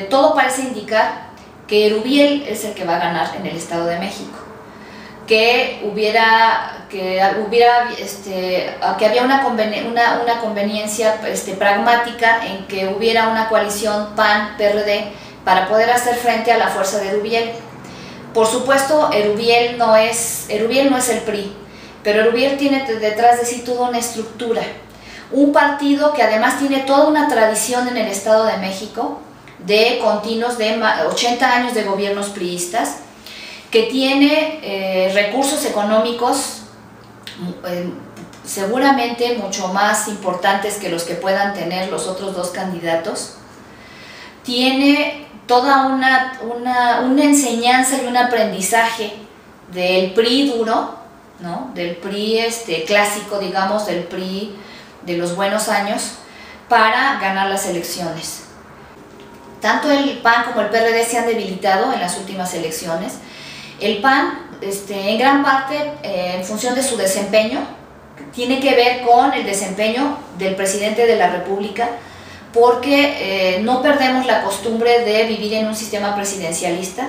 todo parece indicar que Erubiel es el que va a ganar en el Estado de México, que había una conveniencia pragmática en que hubiera una coalición PAN-PRD para poder hacer frente a la fuerza de Erubiel. Por supuesto, Erubiel no es el PRI, pero Erubiel tiene detrás de sí toda una estructura, un partido que además tiene toda una tradición en el Estado de México de continuos de 80 años de gobiernos priistas, que tiene recursos económicos seguramente mucho más importantes que los que puedan tener los otros dos candidatos. Tiene toda una enseñanza y un aprendizaje del PRI duro, ¿no? Del PRI clásico, digamos, del PRI de los buenos años, para ganar las elecciones. Tanto el PAN como el PRD se han debilitado en las últimas elecciones. El PAN, en gran parte, en función de su desempeño, tiene que ver con el desempeño del presidente de la República, porque no perdemos la costumbre de vivir en un sistema presidencialista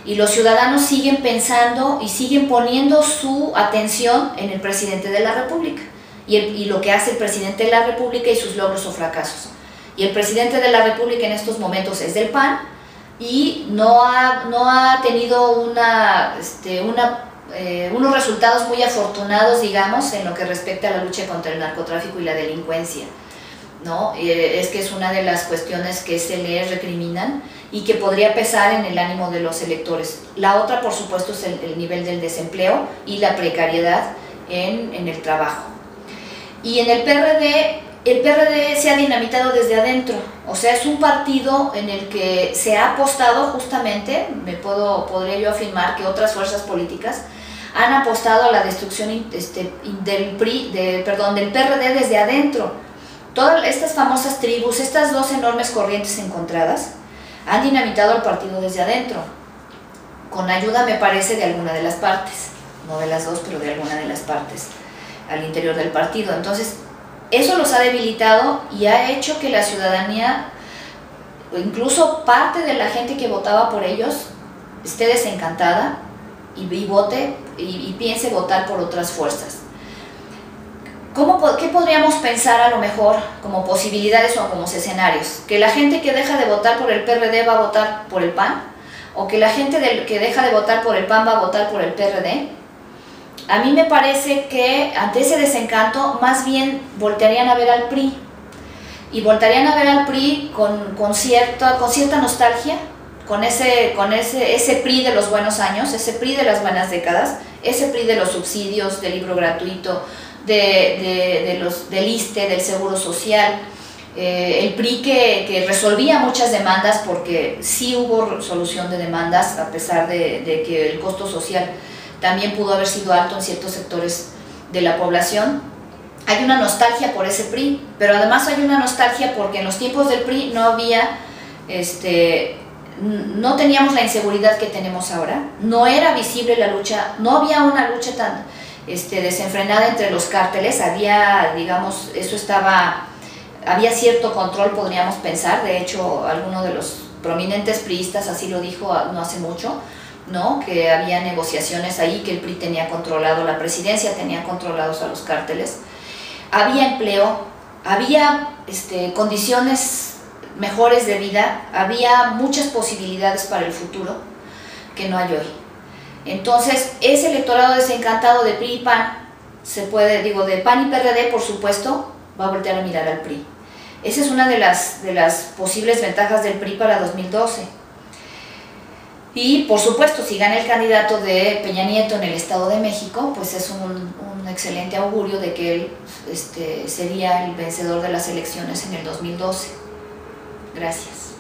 y los ciudadanos siguen pensando y siguen poniendo su atención en el presidente de la República y lo que hace el presidente de la República y sus logros o fracasos. Y el presidente de la República en estos momentos es del PAN y no ha tenido unos resultados muy afortunados, digamos, en lo que respecta a la lucha contra el narcotráfico y la delincuencia, ¿no? Es que es una de las cuestiones que se le recriminan y que podría pesar en el ánimo de los electores. La otra, por supuesto, es el nivel del desempleo y la precariedad en el trabajo. Y en el PRD se ha dinamitado desde adentro, o sea, es un partido en el que se ha apostado justamente, podría yo afirmar que otras fuerzas políticas han apostado a la destrucción del PRD desde adentro. Todas estas famosas tribus, estas dos enormes corrientes encontradas, han dinamitado al partido desde adentro, con ayuda, me parece, de alguna de las partes, no de las dos, pero de alguna de las partes al interior del partido. Entonces, eso los ha debilitado y ha hecho que la ciudadanía, incluso parte de la gente que votaba por ellos, esté desencantada y vote y piense votar por otras fuerzas. ¿Qué podríamos pensar a lo mejor como posibilidades o como escenarios? ¿Que la gente que deja de votar por el PRD va a votar por el PAN? ¿O que la gente que deja de votar por el PAN va a votar por el PRD? A mí me parece que ante ese desencanto más bien voltearían a ver al PRI y voltearían a ver al PRI con cierta nostalgia, con ese PRI de los buenos años, ese PRI de las buenas décadas, ese PRI de los subsidios, del libro gratuito, del ISSSTE, del Seguro Social, el PRI que resolvía muchas demandas, porque sí hubo solución de demandas a pesar de que el costo social también pudo haber sido alto en ciertos sectores de la población. Hay una nostalgia por ese PRI, pero además hay una nostalgia porque en los tiempos del PRI no teníamos la inseguridad que tenemos ahora, no era visible la lucha, no había una lucha tan desenfrenada entre los cárteles, había, digamos, había cierto control, podríamos pensar. De hecho, alguno de los prominentes priistas así lo dijo no hace mucho, ¿no? Que había negociaciones ahí, que el PRI tenía controlado la presidencia, tenía controlados a los cárteles. Había empleo, había condiciones mejores de vida, había muchas posibilidades para el futuro que no hay hoy. Entonces, ese electorado desencantado de PRI y PAN, de PAN y PRD, por supuesto, va a voltear a mirar al PRI. Esa es una de las posibles ventajas del PRI para 2012. Y por supuesto, si gana el candidato de Peña Nieto en el Estado de México, pues es un excelente augurio de que él sería el vencedor de las elecciones en el 2012. Gracias.